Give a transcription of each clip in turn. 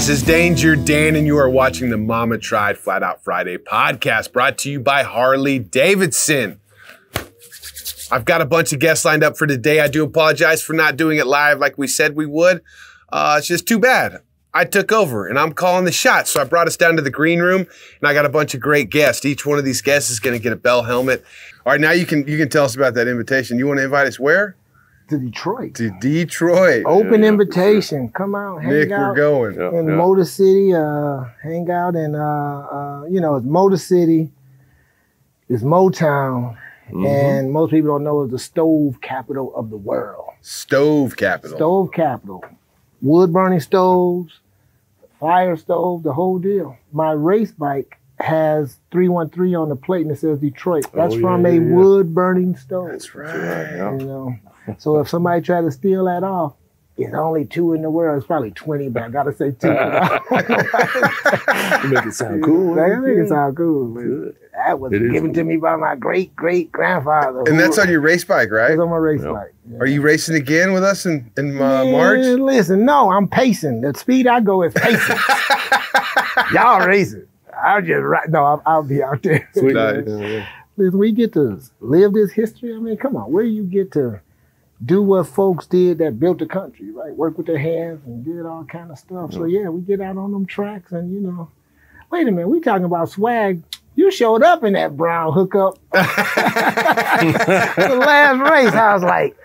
This is Danger Dan, and you are watching the Mama Tried Flat Out Friday podcast, brought to you by Harley Davidson. I've got a bunch of guests lined up for today. I do apologize for not doing it live like we said we would. It's just too bad. I took over, and I'm calling the shots. So I brought us down to the green room, and I got a bunch of great guests. Each one of these guests is going to get a Bell helmet. All right, now you can tell us about that invitation. You want to invite us where? To Detroit. To Detroit. Open invitation. Come out, hang Nick, out. we're going. In Motor City, hang out in, it's Motor City, it's Motown, and most people don't know it's the stove capital of the world. Stove capital. Stove capital. Wood-burning stoves, fire stove, the whole deal. My race bike has 313 on the plate and it says Detroit. That's from a wood-burning stove. That's right. You know, so if somebody tried to steal that off, it's only 2 in the world. It's probably 20, but I gotta say 2. You make it sound cool. I make it sound cool. Good. That was given to me by my great-great-grandfather. And that's on your race bike, right? It's on my race bike. Yeah. Are you racing again with us in March? Listen, no, I'm pacing. The speed I go is pacing. Y'all racing. I'll just I'll be out there. Sweet. Nice. Listen, we get to live this history. I mean, come on, where you get to do what folks did that built the country, right? Work with their hands and did all kind of stuff. So yeah, we get out on them tracks and wait a minute, we talking about swag. You showed up in that brown hookup. The last race, I was like,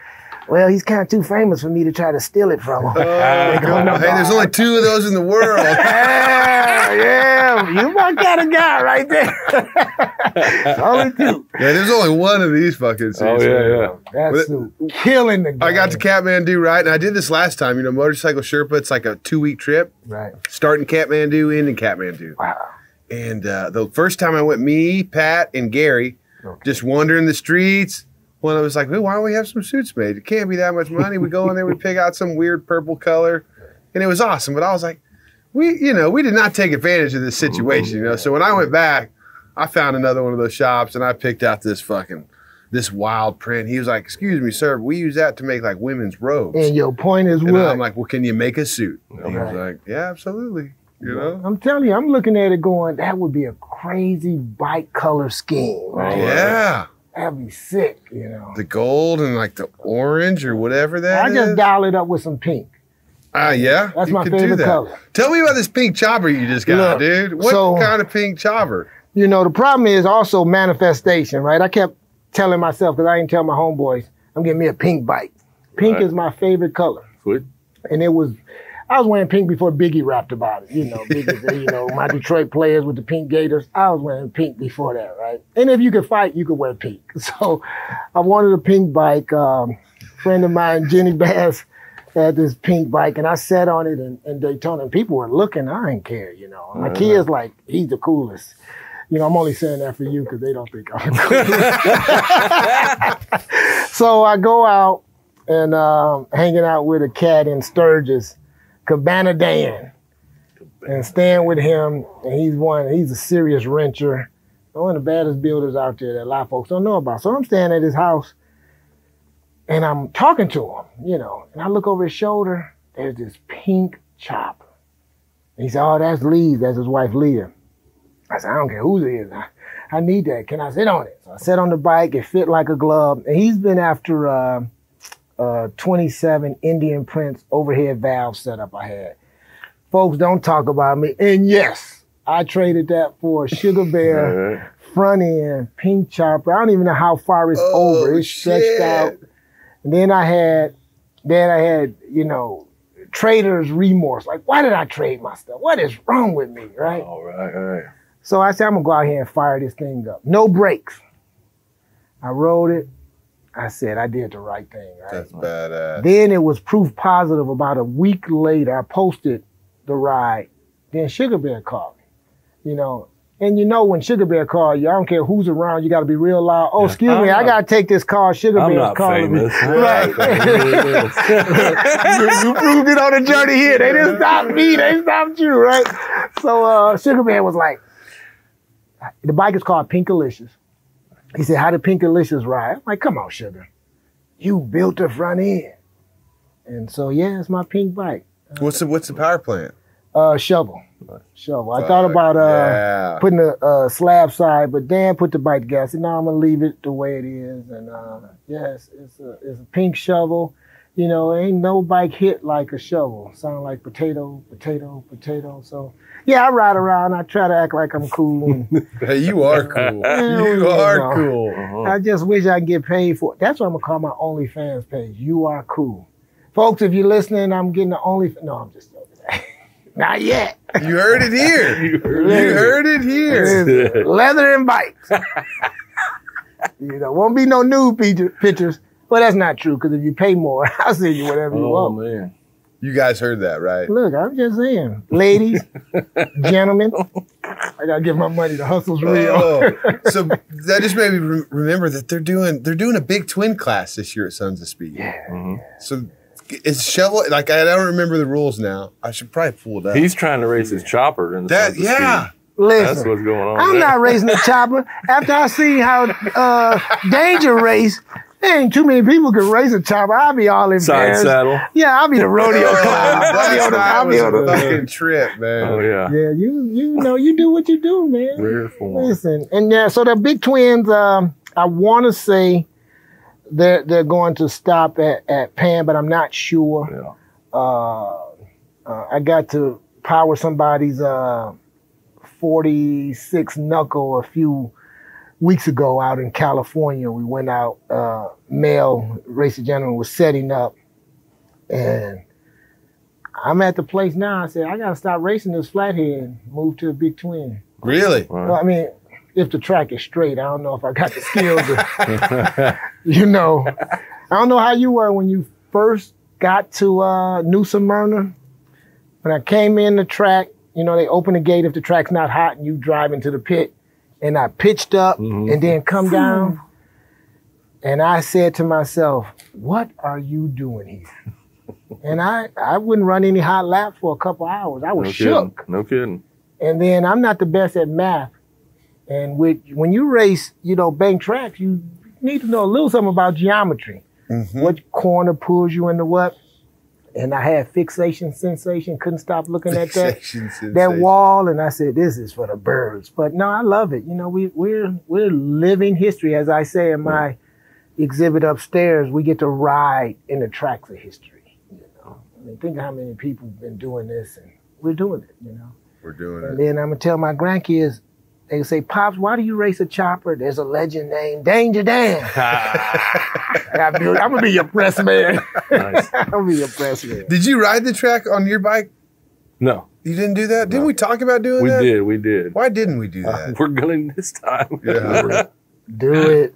well, he's kind of too famous for me to try to steal it from him. Hey, there's only 2 of those in the world. Yeah, you my kind of guy right there. Only 2. Yeah, there's only 1 of these fucking suits. Oh, yeah. That's killing the game. I got to Kathmandu, right? And I did this last time. Motorcycle Sherpa, it's like a 2-week trip. Right. Starting Kathmandu, ending Kathmandu. Wow. And the first time I went, me, Pat, and Gary, just wandering the streets. One of us like, well, why don't we have some suits made? It can't be that much money. We go in there, we pick out some weird purple color, and it was awesome. But I was like, we did not take advantage of this situation, So when I went back, I found another one of those shops, and I picked out this wild print. He was like, excuse me, sir, we use that to make like women's robes. And your point is and what? I'm like, well, can you make a suit? And he was like, yeah, absolutely. I'm telling you, I'm looking at it going, that would be a crazy bike color scheme, right? Yeah. That'd be sick, The gold and like the orange or whatever that is. I just dial it up with some pink. Yeah? That's my favorite color. Tell me about this pink chopper you just got, dude. What kind of pink chopper? The problem is also manifestation, right? I kept telling myself, because I didn't tell my homeboys, I'm getting me a pink bike. Pink is my favorite color. Sweet. And I was wearing pink before Biggie rapped about it. Biggie, my Detroit players with the pink gaiters. I was wearing pink before that, right? And if you could fight, you could wear pink. So I wanted a pink bike. Friend of mine, Jenny Bass, had this pink bike, and I sat on it in Daytona, and people were looking. I didn't care, My kids like, he's the coolest. I'm only saying that for you because they don't think I'm the coolest. So I go out and hanging out with a cat in Sturgis, Cabana Dan, and staying with him, and he's a serious wrencher, one of the baddest builders out there that a lot of folks don't know about. So I'm staying at his house, and I'm talking to him, and I look over his shoulder, there's this pink chopper. And he said, oh, that's Lee's, that's his wife Leah. I said, I don't care whose it is, I need that, can I sit on it? So I sat on the bike, it fit like a glove, and he's been after 27 Indian Prince overhead valve setup I had. Folks don't talk about me. And yes, I traded that for a Sugar Bear front end pink chopper. I don't even know how far it's over. It's stretched out. And then I had, trader's remorse. Like, why did I trade my stuff? What is wrong with me, right? All right. So I said, I'm gonna go out here and fire this thing up. No brakes. I rode it. I said, I did the right thing, right? That's badass. Then it was proof positive. About a week later, I posted the ride. Then Sugar Bear called me, And when Sugar Bear called you, I don't care who's around, you got to be real loud. Oh, excuse me, I got to take this call. Sugar Bear's calling me. Right. You proved it on the journey here. They didn't stop me. They stopped you, right? So Sugar Bear was like, the bike is called Pinkalicious. He said, how did Pinkalicious ride? I'm like, come on, Sugar. You built the front end. And so, yeah, it's my pink bike. What's the power plant? Shovel. Shovel. I thought about putting a slab side, but Dan put the bike together. I said, no, I'm going to leave it the way it is. And yes, it's a pink shovel. You know, ain't no bike hit like a shovel. Sound like potato, potato, potato. So, yeah, I ride around. I try to act like I'm cool. Hey, you are cool. You are cool. Uh-huh. I just wish I could get paid for it. That's what I'm going to call my OnlyFans page. You are cool. Folks, if you're listening, I'm getting the OnlyFans. No, I'm just joking. Not yet. You heard it here. You heard it here. Leather and bikes. You know, won't be no nude pictures. Well, that's not true, because if you pay more, I'll send you whatever you want. Oh, man. You guys heard that, right? Look, I'm just saying. Ladies, gentlemen, I got to give my money. The hustle's real. So that just made me remember that they're doing a big twin class this year at Sons of Speed. Yeah. Mm-hmm. So is shovel, like, I don't remember the rules now. I should probably pull it up. He's trying to race his chopper in the Sons of Speed. Listen, that's what's going on. I'm not racing the chopper. After I see how Danger race, there ain't too many people can race a chopper. I'll be all embarrassed. Side saddle. Yeah, I'll be the rodeo clown. I'll be on the fucking trip, man. Oh, yeah. Yeah, you know, you do what you do, man. Rare form. Listen, and yeah, so the big twins, I want to say they're going to stop at Pan, but I'm not sure. Yeah. I got to power somebody's 46 knuckle a few weeks ago out in California. We went out, male racer gentleman was setting up, and I'm at the place now. I said, I got to stop racing this flathead and move to a big twin. Really? Well, I mean, if the track is straight, I don't know if I got the skills. You know, I don't know how you were when you first got to New Smyrna. When I came in the track, you know, they open the gate if the track's not hot and you drive into the pit. And I pitched up and then come down. And I said to myself, what are you doing here? And I wouldn't run any hot laps for a couple hours. I was shook. No kidding. And then I'm not the best at math. And when you race, you know, bank tracks, you need to know a little something about geometry. Mm-hmm. What corner pulls you into what? And I had fixation sensation, couldn't stop looking at that wall. And I said, this is for the birds. But no, I love it. You know, we're living history. As I say in my exhibit upstairs, we get to ride in the tracks of history. You know, I mean, think of how many people have been doing this, and we're doing it, you know. We're doing it. And then I'm going to tell my grandkids, they say, Pops, why do you race a chopper? There's a legend named Danger Dan. I'm going to be your press man. Nice. I'm going to be your press man. Did you ride the track on your bike? No. You didn't do that? Didn't we talk about doing that? We did. Why didn't we do that? We're going this time. Yeah. Do it.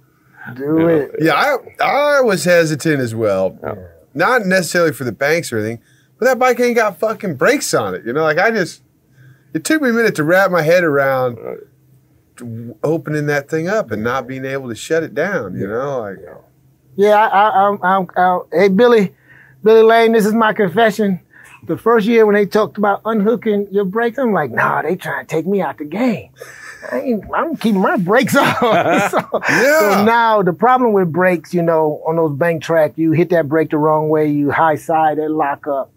Do it. Yeah, I was hesitant as well. Yeah. Not necessarily for the banks or anything, but that bike ain't got fucking brakes on it. You know, like it took me a minute to wrap my head around opening that thing up and not being able to shut it down, you know? Like, hey, Billy Lane, this is my confession. The first year when they talked about unhooking your brakes, I'm like, nah, they trying to take me out the game. I'm keeping my brakes on. So now the problem with brakes, you know, on those bank track, you hit that brake the wrong way, you high side, it lock up.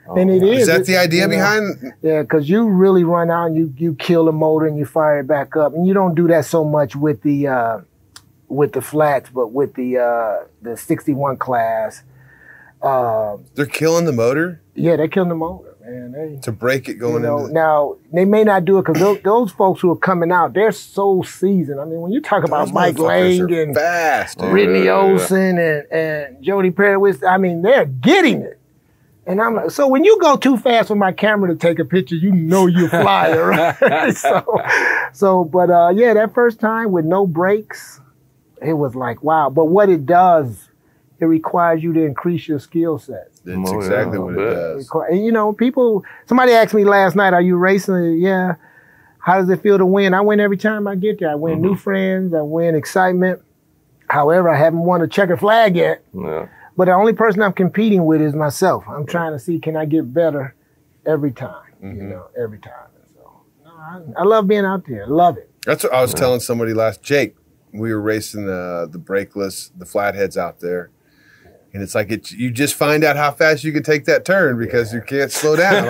And it is. Is that the idea behind? Yeah, because you really run out and you kill the motor and you fire it back up. And you don't do that so much with the flats, but with the 61 class. They're killing the motor? Yeah, they're killing the motor, man. To break it going into Now, they may not do it because those folks who are coming out, they're so seasoned. I mean, when you talk about Mike Lang and fast, Brittany Olsen and Jody Perry, I mean, they're getting it. And I'm like, so when you go too fast with my camera to take a picture, you know you're flying, right? But that first time with no brakes, it was like, wow. But what it does, it requires you to increase your skill set. That's exactly what it does. And, you know, somebody asked me last night, are you racing? Yeah. How does it feel to win? I win every time I get there. I win new friends. I win excitement. However, I haven't won a checker flag yet. Yeah. But the only person I'm competing with is myself. I'm trying to see, can I get better every time, you know, every time. And so, I love being out there. Love it. That's what I was telling somebody Jake, we were racing the brakeless, the flatheads out there. And it's like you just find out how fast you can take that turn because you can't slow down.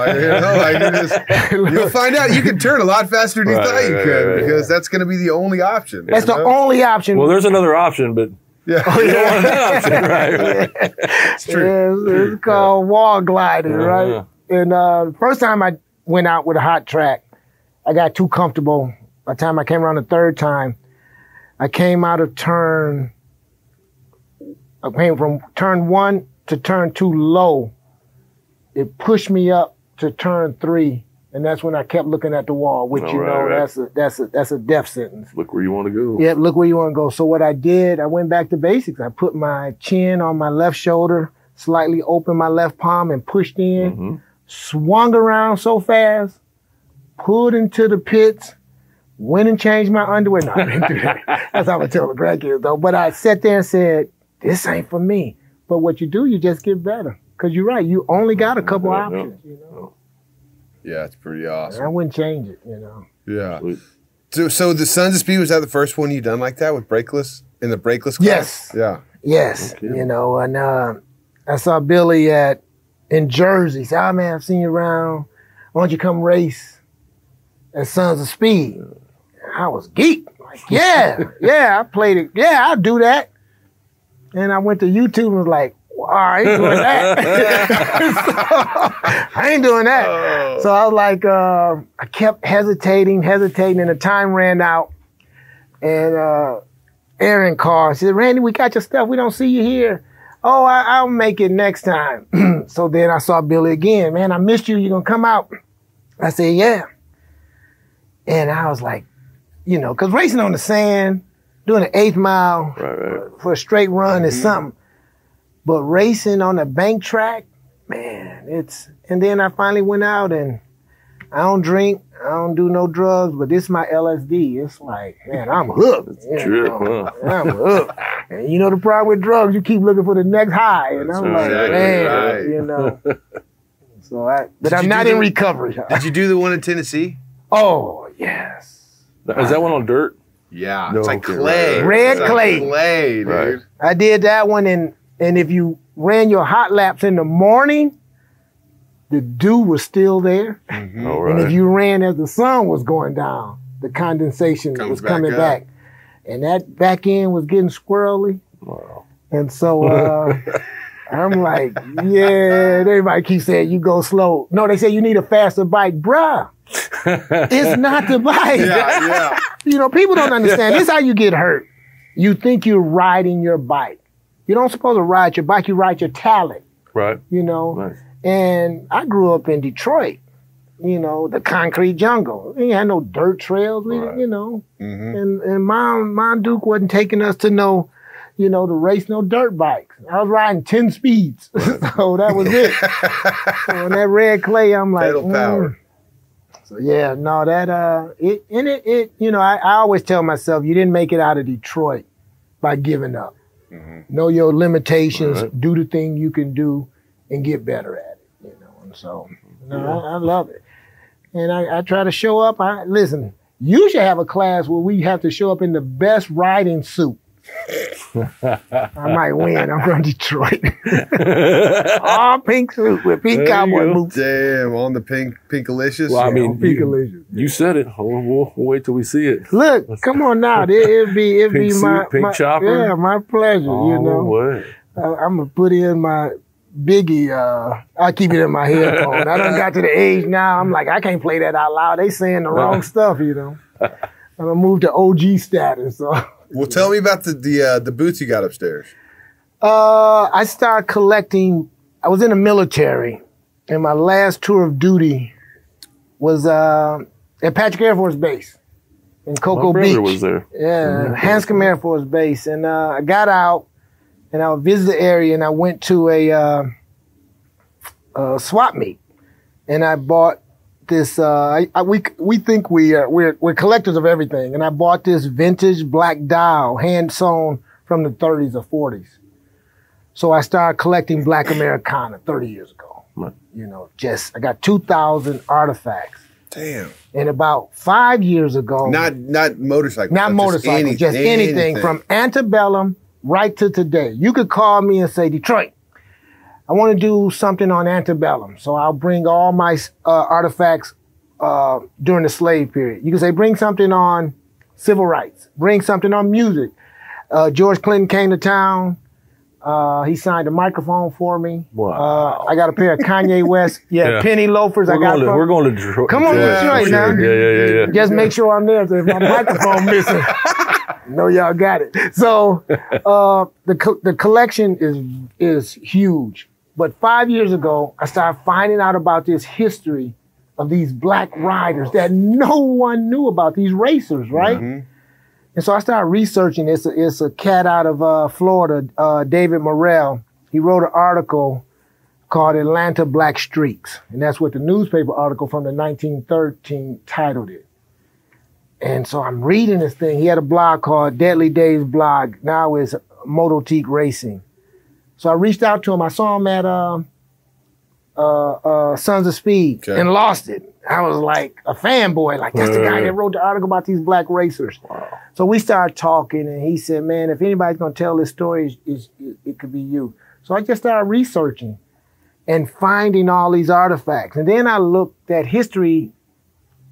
You'll find out you can turn a lot faster than you thought you could because that's going to be the only option. That's the only option. Well, there's another option, but you don't want that option, right? It's true. Yeah, it's called wall gliding, right? And first time I went out with a hot track, I got too comfortable. By the time I came around the third time, I came out of I came from turn 1 to turn 2 low. It pushed me up to turn 3, and that's when I kept looking at the wall, which that's a death sentence. Look where you want to go. Yeah, look where you want to go. So what I did, I went back to basics. I put my chin on my left shoulder, slightly opened my left palm and pushed in, swung around so fast, pulled into the pits, went and changed my underwear. No, I didn't do that. That's how I tell the grandkids though. But I sat there and said, this ain't for me. But what you do, you just get better. Because you're right, you only got a couple options, you know. Yeah, it's pretty awesome. I wouldn't change it, you know. Yeah. So the Sons of Speed, was that the first one you done like that with brakeless, in the brakeless class? Yes. Yeah. Yes. Okay. You know, and I saw Billy in Jersey. He said, oh man, I've seen you around. Why don't you come race at Sons of Speed? I was geeked. Like, yeah, I played it. Yeah, I'll do that. And I went to YouTube and was like, well, I ain't doing that. I ain't doing that. Oh. So I was like, I kept hesitating, and the time ran out. And Aaron called. She said, Randy, we got your stuff. We don't see you here. Oh, I'll make it next time. So then I saw Billy again. Man, I missed you. You gonna come out? I said, yeah. And I was like, you know, because racing on the sand, doing an 8th mile for a straight run is something. But racing on a bank track, man, and then I finally went out and I don't drink, I don't do no drugs, but this is my LSD. It's like, man, I'm hooked. I'm hooked. And you know the problem with drugs, you keep looking for the next high. And I'm like, man, you know. So I'm not in recovery. Did you do the one in Tennessee? Oh, yes. Is that one on dirt? Yeah, it's like clay. Red clay. Clay, dude. Right. I did that one, and if you ran your hot laps in the morning, the dew was still there. Mm-hmm. And if you ran as the sun was going down, the condensation was coming back. And that back end was getting squirrely. Wow. And so I'm like, yeah, everybody keeps saying you go slow. No, they say you need a faster bike. Bruh, it's not the bike. Yeah. You know, people don't understand. This is how you get hurt. You think you're riding your bike. You don't supposed to ride your bike. You ride your talent. Right. You know? Nice. And I grew up in Detroit. You know, the concrete jungle. We ain't had no dirt trails. You know. Mm-hmm. And Mom Duke wasn't taking us to no, you know, to race no dirt bikes. I was riding 10 speeds. So that was it. So on that red clay, I'm like, pedal power. So yeah, no, that you know, I always tell myself, you didn't make it out of Detroit by giving up. Mm-hmm. Know your limitations, do the thing you can do, and get better at it. You know, and so I love it, and I try to show up. Listen, you should have a class where we have to show up in the best riding suit. I might win. I'm from Detroit. All pink suit with pink cowboy boots. Damn, on the pinkalicious. Well, I mean, pinkalicious. You said it. We'll wait till we see it. Look, come on now. It'd be my chopper. Yeah, my pleasure. You know, I'm gonna put in my Biggie. I keep it in my headphone. I done got to the age now. I'm like, I can't play that out loud. They saying the wrong stuff. You know, I'm gonna move to OG status. So. Well, tell me about the boots you got upstairs. I started collecting. I was in the military, and my last tour of duty was at Patrick Air Force Base in Cocoa Beach. My brother was there. Yeah, Hanscom Air Force Base. And I got out, and I visited the area, and I went to a swap meet, and I bought this. We think we're collectors of everything, and I bought this vintage black dial, hand sewn from the 30s or 40s. So I started collecting Black Americana 30 years ago. Right. You know, I got 2,000 artifacts. Damn. And about 5 years ago. Not motorcycles. Not motorcycles, just anything from antebellum right to today. You could call me and say, Detroit, I want to do something on antebellum. So I'll bring all my artifacts during the slave period. You can say bring something on civil rights, bring something on music. George Clinton came to town. He signed a microphone for me. Wow. I got a pair of Kanye West, penny loafers. We're going to Detroit. Come on, Detroit now. Yeah. Just make sure I'm there. So if my microphone missing, know y'all got it. So the collection is huge. But 5 years ago, I started finding out about this history of these black riders that no one knew about, these racers, right? Mm-hmm. And so I started researching. It's a cat out of Florida, David Morrell. He wrote an article called Atlanta Black Streaks. And that's what the newspaper article from the 1913 titled it. And so I'm reading this thing. He had a blog called Deadly Days Blog. Now it's Mototique Racing. So I reached out to him. I saw him at Sons of Speed and lost it. I was like a fanboy, like that's the guy that wrote the article about these black racers. Wow. So we started talking, and he said, man, if anybody's going to tell this story, it could be you. So I just started researching and finding all these artifacts. And then I looked that history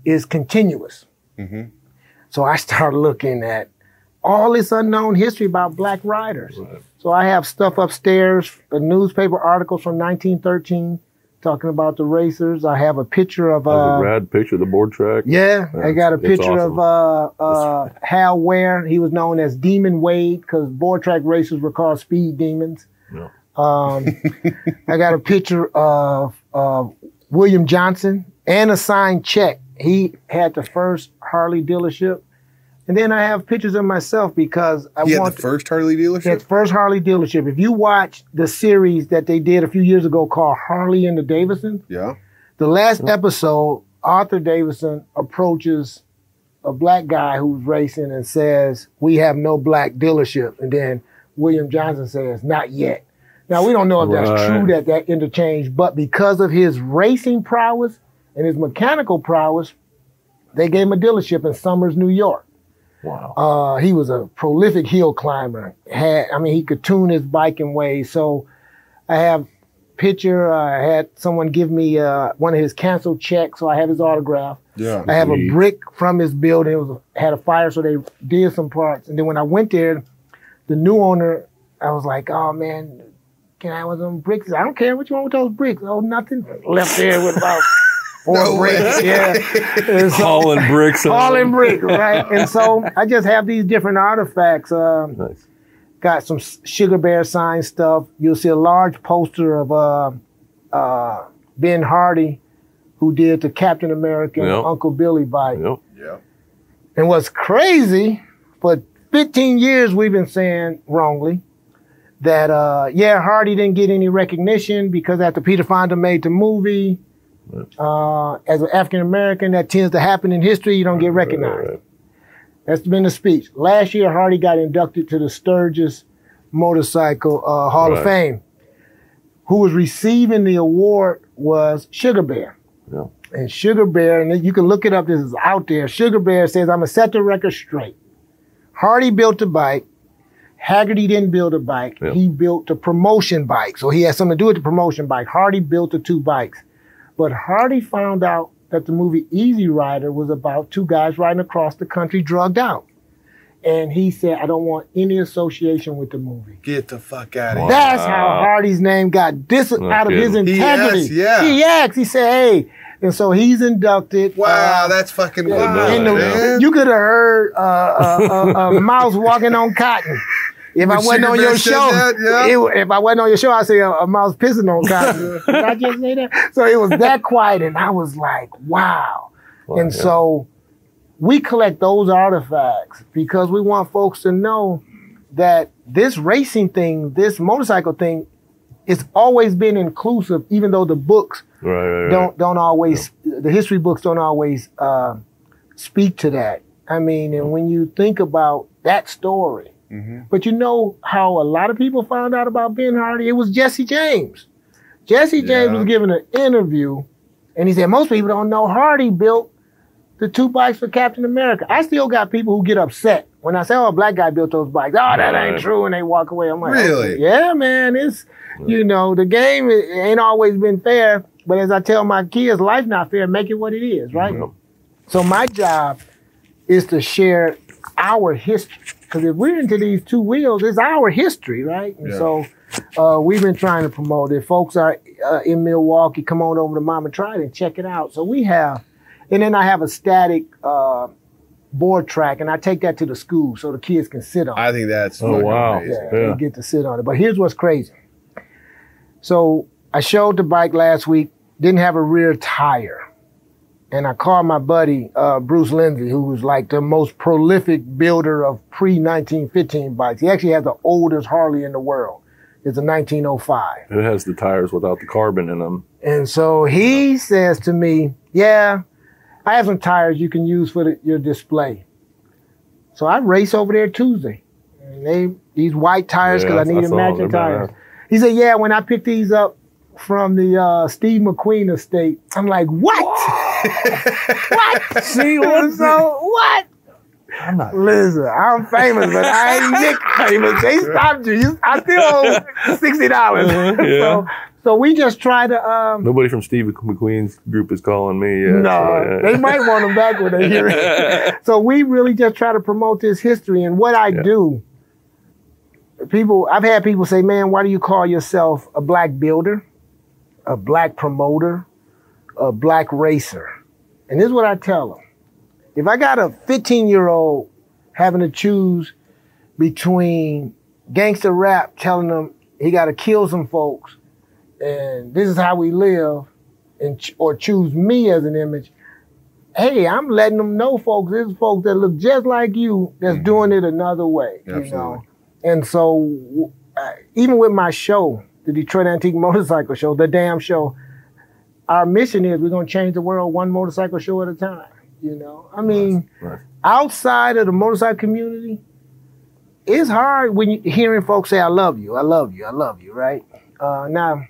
is continuous. Mm-hmm. So I started looking at all this unknown history about black riders. Right. So I have stuff upstairs, a newspaper articles from 1913 talking about the racers. I have a picture of a rad picture of the board track. Yeah, I got a picture of Hal Ware. He was known as Demon Wade because board track racers were called speed demons. Yeah. I got a picture of William Johnson and a signed check. He had the first Harley dealership. And then I have pictures of myself because He had the first Harley dealership? He had the first Harley dealership. If you watch the series that they did a few years ago called Harley and the Davidsons, the last episode, Arthur Davidson approaches a black guy who's racing and says, we have no black dealership. And then William Johnson says, not yet. Now, we don't know if that's true, that interchange, but because of his racing prowess and his mechanical prowess, they gave him a dealership in Somers, New York. Wow. He was a prolific hill climber. He could tune his bike in ways. So I have picture. I had someone give me one of his canceled checks, so I have his autograph. Yeah. I have a brick from his building. It had a fire, so they did some parts. And then when I went there, the new owner, I was like, oh man, can I have some bricks? I don't care what you want with those bricks. Oh, nothing. Left there with about 4 bricks, yeah. So, hauling bricks. Hauling bricks, right? And so I just have these different artifacts. Nice. Got some Sugar Bear sign stuff. You'll see a large poster of Ben Hardy, who did the Captain America Uncle Billy bike. Yep. Yeah. And what's crazy, for 15 years we've been saying wrongly that, Hardy didn't get any recognition because after Peter Fonda made the movie, as an African-American, that tends to happen in history. You don't get recognized. Right. That's been the speech. Last year, Hardy got inducted to the Sturgis Motorcycle Hall of Fame. Who was receiving the award was Sugar Bear. Yeah. And Sugar Bear, and you can look it up, this is out there. Sugar Bear says, I'm going to set the record straight. Hardy built the bike. Haggerty didn't build a bike. Yeah. He built a promotion bike. So he had something to do with the promotion bike. Hardy built the 2 bikes. But Hardy found out that the movie Easy Rider was about 2 guys riding across the country drugged out. And he said, I don't want any association with the movie. Get the fuck out of here. That's how Hardy's name got out of his integrity. He asked, he said, hey. And so he's inducted. Wow, that's fucking wild. You could have heard a mouse walking on cotton. If I wasn't on your show, if I wasn't on your show, I'd say a mouse pissing on cotton. Did I just say that? So it was that quiet, and I was like, wow. And so we collect those artifacts because we want folks to know that this racing thing, this motorcycle thing, it's always been inclusive, even though the books don't always, the history books don't always speak to that. I mean, and when you think about that story, but you know how a lot of people found out about Ben Hardy? It was Jesse James. Jesse James was giving an interview, and he said, most people don't know Hardy built the 2 bikes for Captain America. I still got people who get upset when I say, oh, a black guy built those bikes, oh, that ain't true, and they walk away. I'm like, really? Okay, yeah, man, it's, you know, the game ain't always been fair, but as I tell my kids, life not fair, make it what it is, right? Yep. So my job is to share our history, because if we're into these two wheels, it's our history, right? And so we've been trying to promote it. Folks are in Milwaukee, come on over to Mama Tried and check it out. So we have, and then I have a static board track, and I take that to the school so the kids can sit on it. I think that's wow. crazy. They get to sit on it. But here's what's crazy. So I showed the bike last week, didn't have a rear tire. And I called my buddy, Bruce Lindsay, who was like the most prolific builder of pre-1915 bikes. He actually has the oldest Harley in the world. It's a 1905. It has the tires without the carbon in them. And so he says to me, yeah, I have some tires you can use for your display. So I race over there Tuesday. And these white tires, because I need matching tires. He said, yeah, when I picked these up from the Steve McQueen estate, I'm like, what? What? See, what? So, what? I'm not. Listen, I'm famous, but I ain't Nick famous. They stopped you. I still owe $60. So we just try to. Nobody from Steve McQueen's group is calling me yet. No, they might want them back when they hear it. So we really just try to promote this history. And what I do, I've had people say, man, why do you call yourself a black builder, a black promoter, a black racer? And this is what I tell them. If I got a 15-year-old having to choose between gangster rap telling them he got to kill some folks and this is how we live, or choose me as an image, hey, I'm letting them know, folks, there's folks that look just like you that's doing it another way. Absolutely. You know? And so even with my show, the Detroit Antique Motorcycle Show, the damn show, our mission is we're going to change the world one motorcycle show at a time. You know, I mean, outside of the motorcycle community, it's hard when you're hearing folks say, I love you, I love you, I love you, right? Now,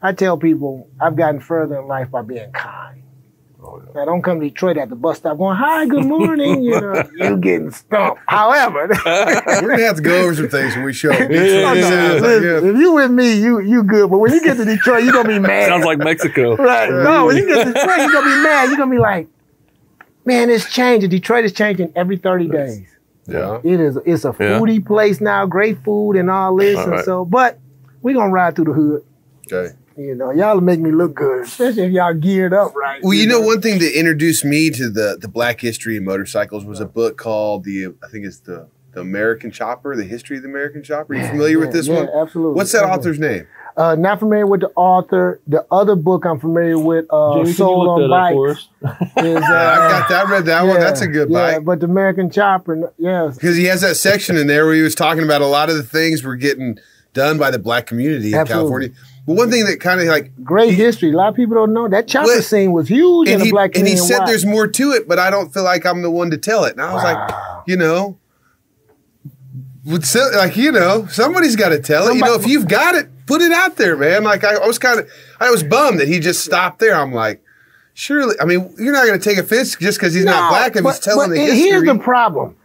I tell people I've gotten further in life by being kind. Now, don't come to Detroit at the bus stop going, hi, good morning, you know, you're getting stumped. However, we're going to have to go over some things when we show up. Listen, if you with me, you good. But when you get to Detroit, you're going to be mad. Sounds like Mexico. Right. No, when you get to Detroit, you're going to be mad. You're going to be like, man, it's changing. Detroit is changing every 30 days. Yeah. It's a foodie place now, great food and all this. All right. So, but we're going to ride through the hood. Okay. You know, y'all make me look good, especially if y'all geared up right. Well, you know, one thing that introduced me to the black history of motorcycles was a book called I think it's the American Chopper, the history of the American Chopper. Are you familiar with this one? Yeah, absolutely. What's that author's name? Not familiar with the author. The other book I'm familiar with, Soul on Bikes. Is, I've got that. I read that one. That's a good bike. Yeah, but the American Chopper, yes. Because he has that section in there where he was talking about a lot of the things were getting done by the black community in California. But one thing that kind of like... Great history. A lot of people don't know. That chopper scene was huge in the black community. And he said there's more to it, but I don't feel like I'm the one to tell it. And I was like, you know... somebody's got to tell it. You know, if you've got it, put it out there, man. Like I was bummed that he just stopped there. I'm like, surely, I mean, you're not going to take offense just because he's not black if he's telling the history. Here's the problem,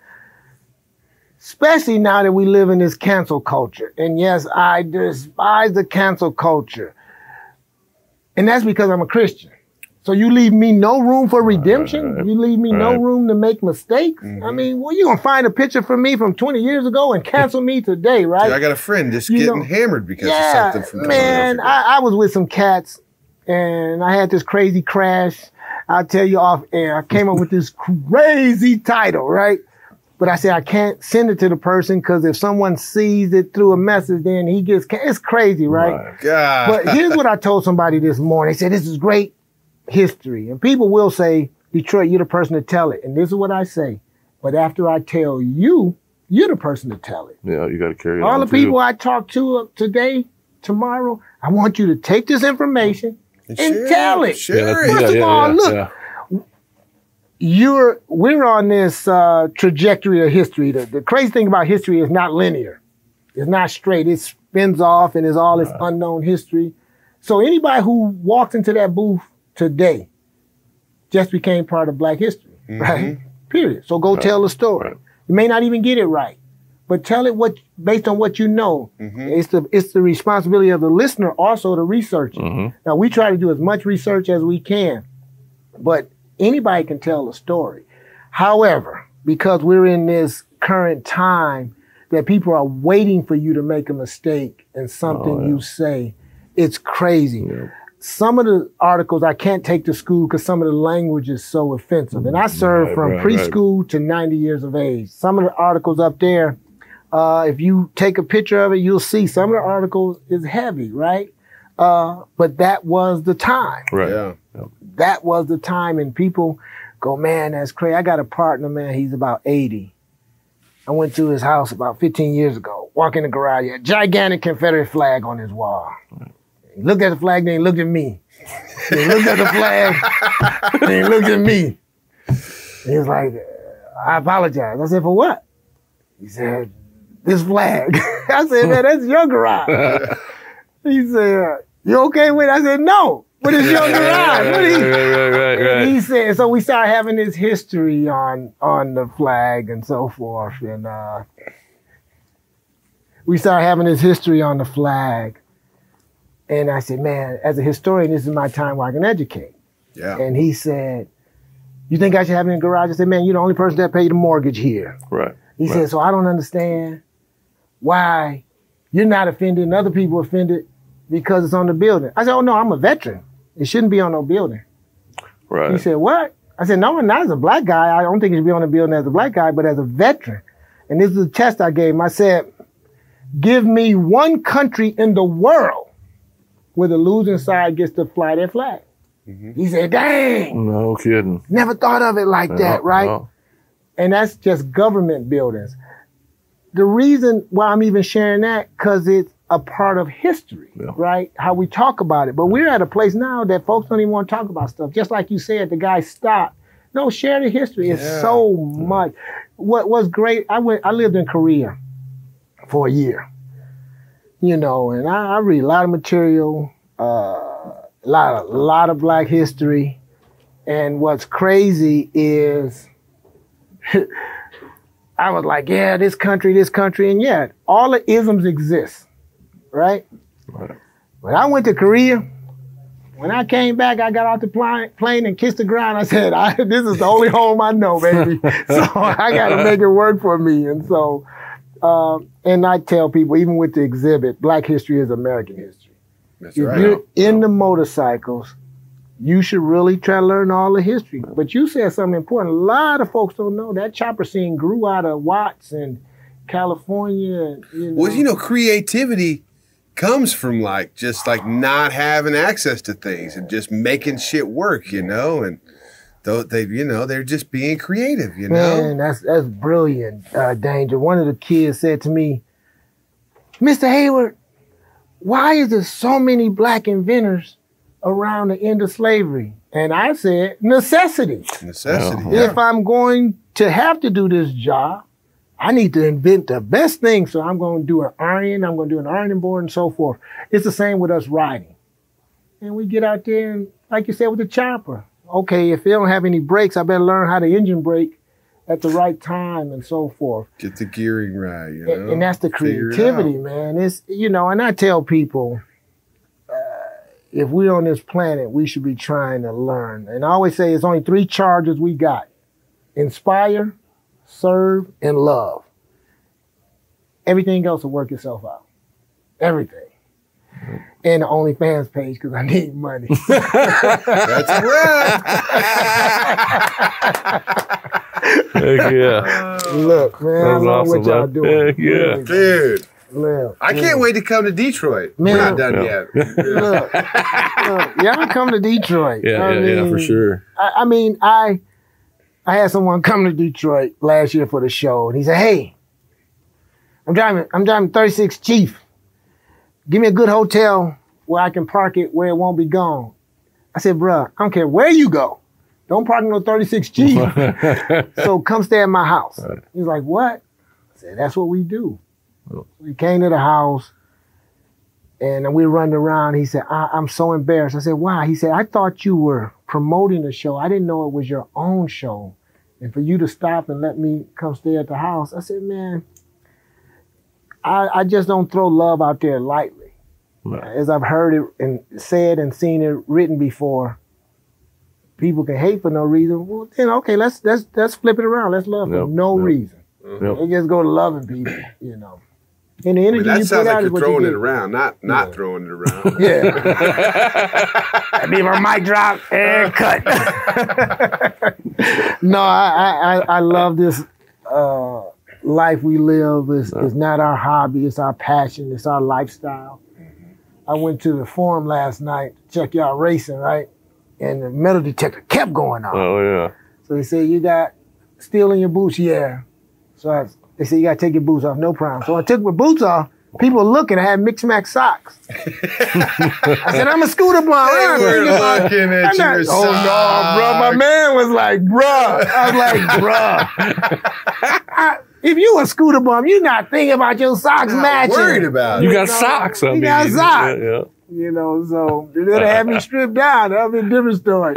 especially now that we live in this cancel culture. And yes, I despise the cancel culture, and that's because I'm a Christian. So you leave me no room for redemption. You leave me no room to make mistakes. I mean, well, you're going to find a picture from me from 20 years ago and cancel me today, right? Dude, I got a friend just getting hammered because of something from 20 years ago. I was with some cats and I had this crazy crash. I'll tell you off air. I came up with this crazy title, right? But I said, I can't send it to the person because if someone sees it through a message, then it's crazy, right? God. But here's what I told somebody this morning. They said, this is great history. And people will say, Detroit, you're the person to tell it. And this is what I say. But after I tell you, you're the person to tell it. Yeah, you got to carry it all on the people I talk to today, tomorrow, I want you to take this information and tell it. First of all, look, we're on this trajectory of history. The crazy thing about history is not linear. It's not straight. It spins off and is all this unknown history. So anybody who walks into that booth today just became part of black history, right? Period. So go tell the story. You may not even get it right, but tell it based on what you know. Mm-hmm. It's the responsibility of the listener also to research it. Mm-hmm. Now, we try to do as much research as we can, but anybody can tell a story. However, because we're in this current time that people are waiting for you to make a mistake in something you say, it's crazy. Yeah. Some of the articles I can't take to school because some of the language is so offensive. And I served from preschool to 90 years of age. Some of the articles up there, if you take a picture of it, you'll see some of the articles is heavy, right? But that was the time. Right. Yeah. That was the time. And people go, man, that's crazy. I got a partner, man, he's about 80. I went to his house about 15 years ago, walk in the garage, he had a gigantic Confederate flag on his wall. He looked at the flag, then he looked at me. He looked at the flag, then he looked at me. He was like, I apologize. I said, for what? He said, this flag. I said, man, that's your garage. He said, you okay with it? I said, no. But it's your garage. Right. He said, so we started having this history on the flag and so forth. And we started having this history on the flag. And I said, man, as a historian, this is my time where I can educate. Yeah. And he said, you think I should have it in the garage? I said, man, you're the only person that paid the mortgage here. Right. He said, so I don't understand why you're not offended and other people offended because it's on the building. I said, oh, no, I'm a veteran. It shouldn't be on no building. Right. He said, what? I said, no, not as a black guy. I don't think it should be on the building as a black guy, but as a veteran. And this is a test I gave him. I said, give me one country in the world where the losing side gets to fly their flag. Mm-hmm. He said, dang. No kidding. Never thought of it like that, right? No. And that's just government buildings. The reason why I'm even sharing that, because it's a part of history, right? How we talk about it. But we're at a place now that folks don't even want to talk about stuff. Just like you said, the guy stopped. No, share the history. It's so much. What was great, I lived in Korea for a year, you know, and I read a lot of material, a lot of black history. And what's crazy is I was like, yeah, this country, and yeah, all the isms exist, right? When I went to Korea, when I came back, I got off the plane and kissed the ground. I said, this is the only home I know, baby. So I got to make it work for me. And so, and I tell people, even with the exhibit, Black history is American history. That's if you're in the motorcycles, you should really try to learn all the history. But you said something important. A lot of folks don't know that chopper scene grew out of Watts and California. You know. Well, you know, creativity comes from just not having access to things and just making shit work, you know, and they're just being creative, you know. Man, that's brilliant, Danger. One of the kids said to me, Mr. Hayward, why is there so many black inventors around the end of slavery? And I said, necessity. Necessity. If I'm going to have to do this job, I need to invent the best thing. So I'm going to do an iron, I'm going to do an ironing board and so forth. It's the same with us riding. And we get out there and, like you said, with the chopper. Okay, if they don't have any brakes, I better learn how to engine brake at the right time and so forth. Get the gearing right, you know. And that's the creativity, man. It's, you know, and I tell people, if we're on this planet, we should be trying to learn. And I always say it's only 3 charges we got. Inspire, serve, and love. Everything else will work itself out. Everything. And the OnlyFans page, because I need money. That's a wrap. Heck yeah. Look, man, I love what y'all doing. Heck yeah. Dude. Look, I can't wait to come to Detroit. Man, we're not done yet. Look, y'all come to Detroit. Yeah, for sure. I had someone come to Detroit last year for the show, and he said, "Hey, I'm driving 36 Chief. Give me a good hotel where I can park it where it won't be gone." I said, "Bruh, I don't care where you go. Don't park in no 36 Chief. So come stay at my house." Right. He's like, "What?" I said, "That's what we do." So we came to the house, and we running around. He said, I'm so embarrassed. I said, "Why?" He said, "I thought you were promoting the show. I didn't know it was your own show." And for you to stop and let me come stay at the house, I said, man, I just don't throw love out there lightly. No. As I've heard it and said and seen it written before, people can hate for no reason. Well, then, okay, let's flip it around. Let's love for no reason. They just go to loving people, you know. And the energy that you sounds put like out you're is what throwing you it get. around, not throwing it around. Yeah. That'd be my mic drop and cut. No, I love this life we live. It's not our hobby. It's our passion. It's our lifestyle. I went to the forum last night to check y'all racing, right? And the metal detector kept going off. Oh, yeah. So they said, you got steel in your boots? Yeah. So they said, you got to take your boots off. No problem. So I took my boots off. People were looking. I had mixed max socks. I said, I'm a scooter bum. They were looking at your socks. Oh, no, bro. My man was like, bruh. I was like, bruh. If you a scooter bum, you're not thinking about your socks matching. Worried about it. You got socks. I mean, got socks. Yeah. You know, so they'd have me stripped down. That would be a different story.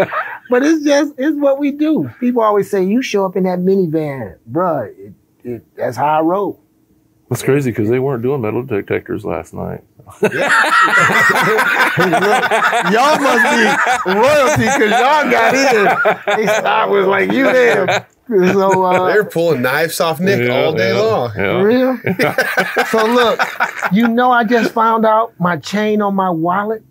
But it's what we do. People always say, you show up in that minivan. Bruh, that's how I roll. That's crazy because they weren't doing metal detectors last night. Y'all must be royalty because y'all got in. I was like, you there. So, they're pulling knives off Nick all day long. Yeah. For real? So look, you know I just found out my chain on my wallet,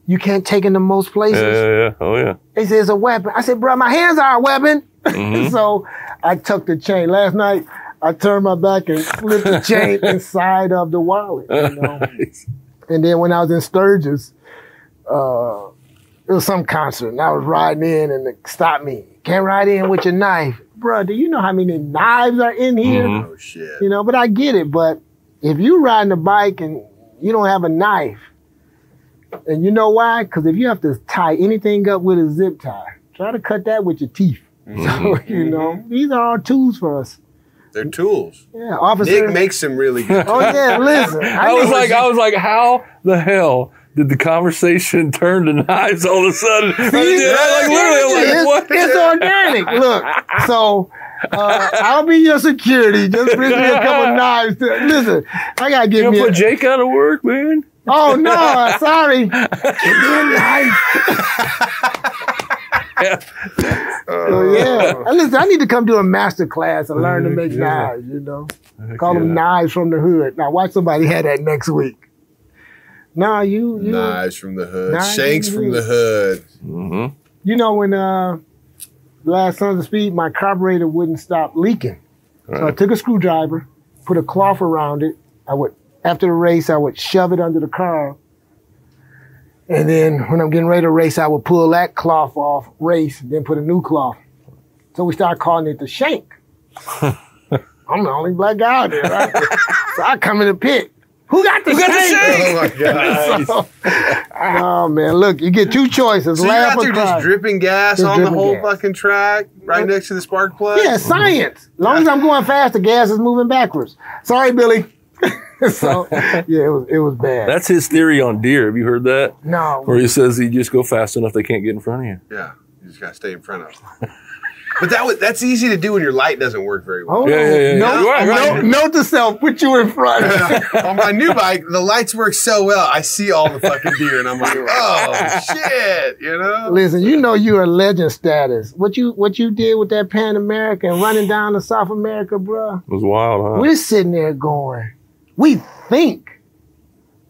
you can't take it to most places. Yeah. Oh, yeah. They say it's a weapon. I said, bro, my hands are a weapon. Mm-hmm. So I took the chain. Last night, I turned my back and flipped the chain inside of the wallet. You know? Nice. And then when I was in Sturgis, it was some concert, and I was riding in, and they stopped me. Can't ride in with your knife. Bro, do you know how many knives are in here? Mm-hmm. Oh, shit. You know, but I get it. But if you riding a bike and you don't have a knife, and you know why? Because if you have to tie anything up with a zip tie, try to cut that with your teeth. Mm-hmm. So, you know, these are our tools for us. They're tools. Yeah, officer. Nick makes them really good. Oh, yeah, listen. I was like, how the hell did the conversation turn to knives all of a sudden? It's organic. Look, so I'll be your security. Just bring me a couple knives. Listen, I gotta get You me put Jake out of work, man. Oh no, sorry. Give me a knife. So yeah, listen, I need to come do a master class and learn to make knives. You know, call them knives from the hood. Now watch somebody have that next week. No, you Knives from the hood. Knives Shanks from the hood. Mm-hmm. You know, when last Sons of Speed, my carburetor wouldn't stop leaking. So I took a screwdriver, put a cloth around it. After the race, I would shove it under the car. And then when I'm getting ready to race, I would pull that cloth off, race, then put a new cloth. So we started calling it the shank. I'm the only black guy out there, right? So I come in the pit. Who got the shank? Oh, my God. Oh, man, look, you get two choices. So you're laugh out or there cry. just dripping gas Just on the dripping whole gas. fucking track, right next to the spark plug? Yeah, science. As long as I'm going fast, the gas is moving backwards. Sorry, Billy. So, yeah, it was bad. That's his theory on deer. Have you heard that? No. Where he says you just go fast enough they can't get in front of you. Yeah, you just got to stay in front of them. But that's easy to do when your light doesn't work very well. Hold on. Note to self, put you in front. On my new bike, the lights work so well, I see all the fucking deer, and I'm like, oh, shit, you know? Listen, you know you're a legend status. What you did with that Pan American running down to South America, bruh. It was wild, huh? We're sitting there going, we think.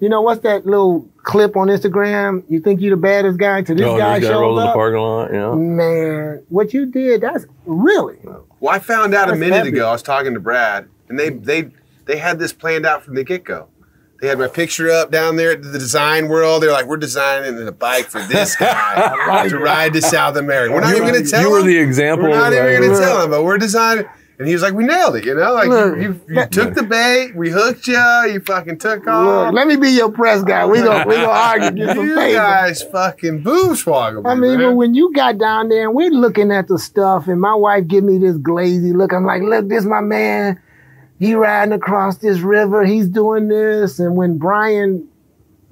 You know, what's that little clip on Instagram? You think you the baddest guy till this guy this guy shows rolled in the up? parking lot, yeah. Man, what you did, that's really. Well, I found out a That's minute heavy. ago, I was talking to Brad, and they had this planned out from the get-go. They had my picture up down there at the design world. They're like, we're designing a bike for this guy to ride to South America. We're not even going to tell him. You were the example. We're not even going to Look. tell him, but we're designing. And he was like, we nailed it, you know? Like, Look. you took the bait, we hooked you fucking took off. Look, let me be your press guy. We gonna argue, get some You favor. guys fucking boomswoggle me, I mean, man. but when you got down there and we're looking at the stuff and my wife give me this glazy look, I'm like, look, this my man. He riding across this river. He's doing this. And when Brian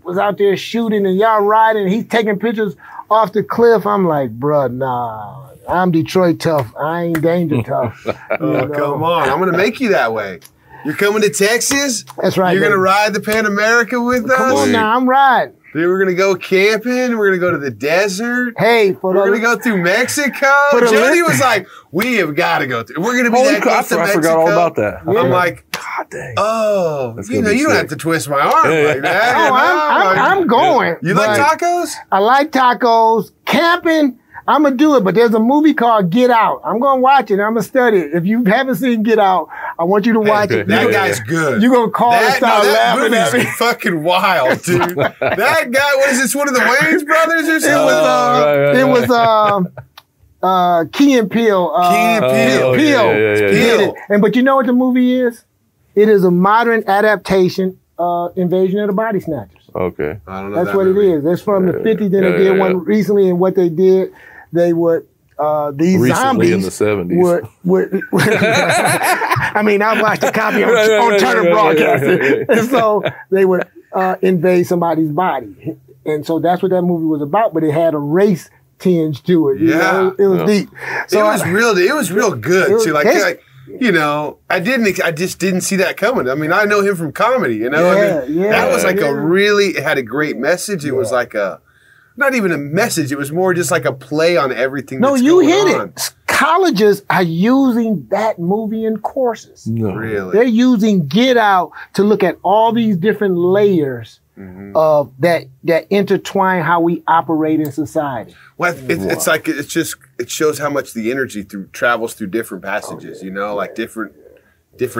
was out there shooting and y'all riding, he's taking pictures off the cliff. I'm like, bruh, nah. I'm Detroit tough. I ain't danger tough. Oh, come on. I'm going to make you that way. You're coming to Texas? That's right. You're going to baby. ride the Pan America with us? Come on now, I'm riding. Dude, we're going to go camping. We're going to go to the desert. Hey, We're going to go through Mexico. For the Jody list- was like, we have got to go through. We're going to be Holy that crap, close to I Mexico. forgot all about that. I'm like, God dang. oh, That's you gonna be don't sick. have to twist my arm Yeah, like that. Oh, I'm going. You like but tacos? I like tacos. Camping, I'm going to do it, but there's a movie called Get Out. I'm going to watch it. I'm going to study it. If you haven't seen Get Out, I want you to watch it. That You- guy's good. You're going to call and start that laughing at me. movie's fucking wild, dude. That guy, what is this, one of the Wayans brothers or It something? was Key and Peele. Key and Peele. Peele. Yeah. Did it. And but you know what the movie is? It is a modern adaptation of Invasion of the Body Snatchers. Okay. I don't know That's that what movie. it is. It's from the 50s. Then Yeah, they did yeah. one recently, and what they did, they would these Recently zombies in the 70s. would I mean, I watched a copy on, Right, on Turner right, Broadcasting, right. and so they would invade somebody's body, and so that's what that movie was about. But it had a race tinge to it. You Yeah. know? It was deep. So it was real good It was- too. that's- You know, I just didn't see that coming. I mean, I know him from comedy, you know. Yeah, I mean, yeah, that was like yeah. it had a great message. It was like not even a message. It was more just like a play on everything. No, that's you going hit on. it. Colleges are using that movie in courses. No. Really? They're using Get Out to look at all these different layers of that intertwine how we operate in society. Well, it's like it shows how much the energy travels through different passages. You know, like different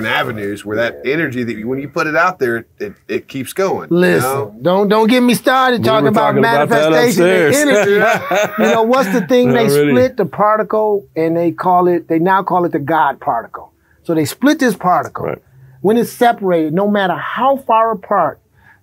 avenues where that energy that when you put it out there, it keeps going. Listen, You know? don't get me started talking were about talking about that manifestation and upstairs. energy. You know what's the thing? They Already. split the particle and they now call it the God particle. So they split this particle. Right. When it's separated, no matter how far apart,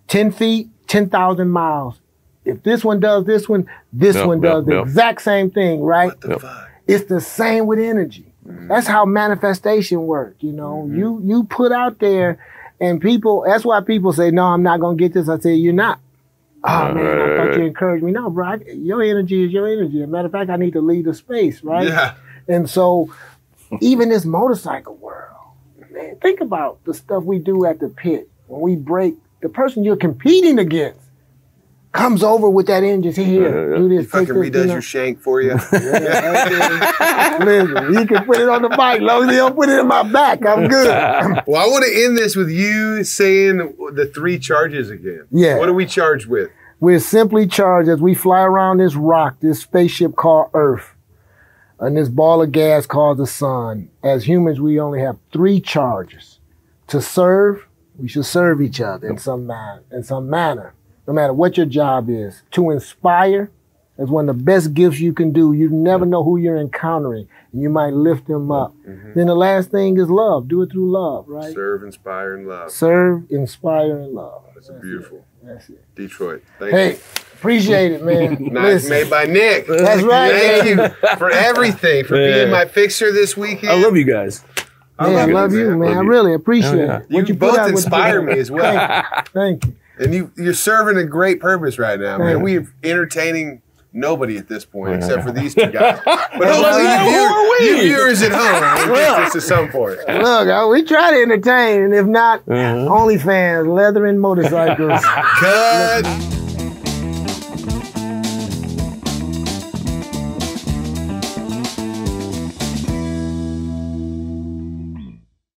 10 feet, 10,000 miles, if this one does this one, this Yep, one does yep, the yep. exact same thing, right? What the fuck? It's the same with energy. That's how manifestation works. You know, you put out there, and people. That's why people say, "No, I'm not gonna get this." I say, "You're not." Oh man, I thought you encouraged me. No, bro, your energy is your energy. As a matter of fact, I need to leave the space, right? Yeah. And so, even this motorcycle world, man, think about the stuff we do at the pit when we break. The person you're competing against comes over with that engine. Here, do this. He fucking take this, redoes you know. your shank for you. Listen, he can put it on the bike. As long as he don't put it in my back, I'm good. Well, I want to end this with you saying the 3 charges again. Yeah. What are we charged with? We're simply charged as we fly around this rock, this spaceship called Earth, and this ball of gas called the sun. As humans, we only have 3 charges. To serve, we should serve each other in some manner, no matter what your job is. To inspire is one of the best gifts you can do. You never know who you're encountering, and you might lift them up. Then the last thing is love. Do it through love, right? Serve, inspire, and love. Serve, inspire, and love. That's beautiful. That's it. Detroit. Thank Hey, you. appreciate it, man. Nice, Listen. made by Nick. That's right. Thank you for everything, for Yeah. being my fixer this weekend. I love you guys. Man, I love you, man. I really appreciate Yeah. it. You What both put out, what inspire put out. me as well. Thank you. And you're serving a great purpose right now, man. Thank We're entertaining nobody at this point except for these 2 guys. But Who are hopefully you we? viewers at home will get this at some point. Look, we try to entertain, and if not, OnlyFans, leather and motorcycles. Cut.